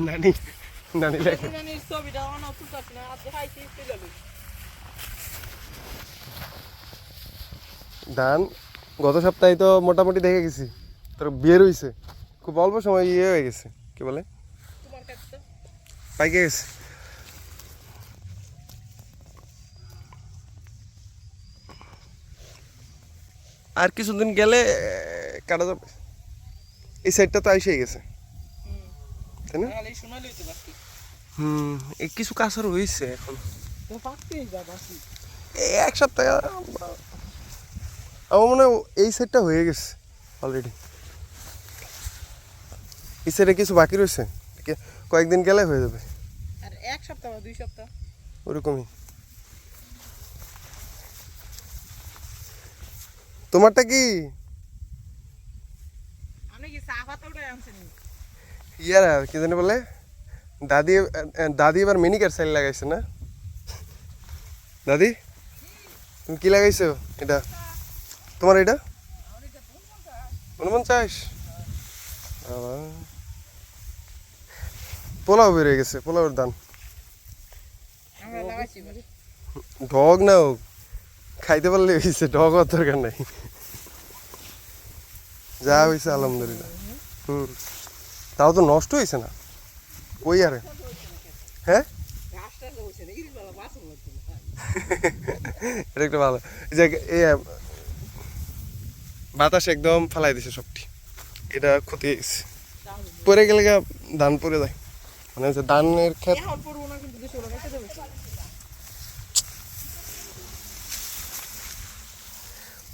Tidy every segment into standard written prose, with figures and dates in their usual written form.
নানি নানি ধান গত সপ্তাহে তো মোটামুটি দেখে গেছি, তোর বিয়ে রয়েছে খুব অল্প সময় ইয়ে হয়ে গেছে, কি বলে পাইকে গেছে। আর কিছুদিন গেলে কাটা যাবে। এই সাইডটা তো আইসেই গেছে, তাই না? এই কিছু কাঁচা রয়েছে এখন, এই এক সপ্তাহ। আমার মনে হয় এই সাইডটা হয়ে গেছে অলরেডি, এই সাইডে কিছু বাকি রয়েছে, কয়েকদিন গেলে হয়ে যাবে। আর এক সপ্তাহ বা 2 সপ্তাহ ওরকমই। তোমারটা কি ইয়ারা কি জানি বলে, দাদি দাদি এবার মিনিকার সাইল লাগাইছে না? দাদি তুমি কি লাগাইছো এটা? তোমার এটা 49? বাবা, পোলাও বেরিয়ে গেছে, পোলাওর দান। ঢগ না হোক, খাইতে পারলে হয়েছে, ঢগ হওয়ার দরকার নাই, যা হয়েছে আলহামদুলিল্লাহ। তাও তো নষ্ট হয়েছে না ওই আরে। হ্যাঁ এটা একটা ভালো যে বাতাস একদম ফালাই দিছে সবটি, এটা ক্ষতি হয়েছে। পরে গেলে ধান পরে যায়, মানে যে ধানের ক্ষেত।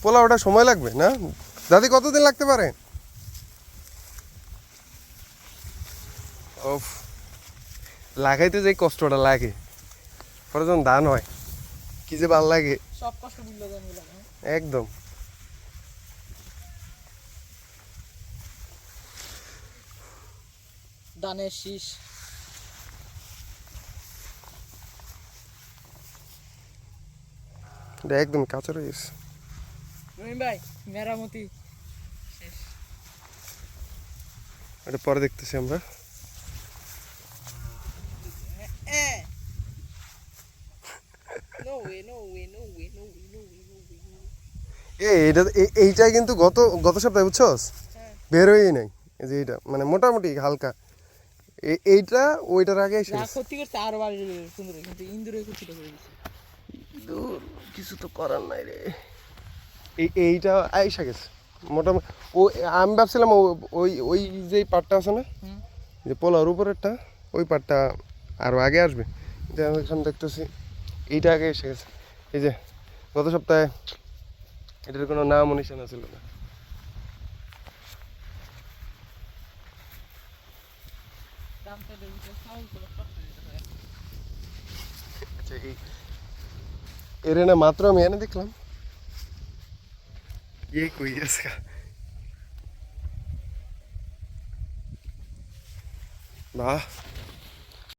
পোলা ওটা সময় লাগবে না দাদি? কতদিন লাগতে পারে? ও লাগাইতে যে কষ্টটা লাগে, পরে যখন ধান হয় কি যে ভাল লাগে, সব কষ্ট একদম। ধানের শীষ এটা একদম কাঁচা রয়েছে। ভাই মেরামতি শেষ, এটা পরে দেখতেছি আমরা। এইটাই কিন্তু গত গত সপ্তাহে বুঝছস বের হয়েই নাই, এই যে এইটা মানে মোটামুটি হালকা, এইটা ওইটার আগে এসে ক্ষতি করতে আরো বাড়ি সুন্দর, কিন্তু ইন্দুরের ক্ষতিটা হয়ে গেছে। দূর কিছু তো করার নাই রে, এইটা আইসা গেছে মোটামুটি। ও আমি ভাবছিলাম ওই ওই যে পাটটা আছে না, যে পোলার উপরেরটা, ওই পাটটা আরও আগে আসবে, এখন দেখতেছি এইটা আগে এসে গেছে। এই যে গত সপ্তাহে এটার কোনো নাম নিশানা ছিল না। আচ্ছা এর না মাত্র আমি এনে দেখলাম ये कोई इसका वाह।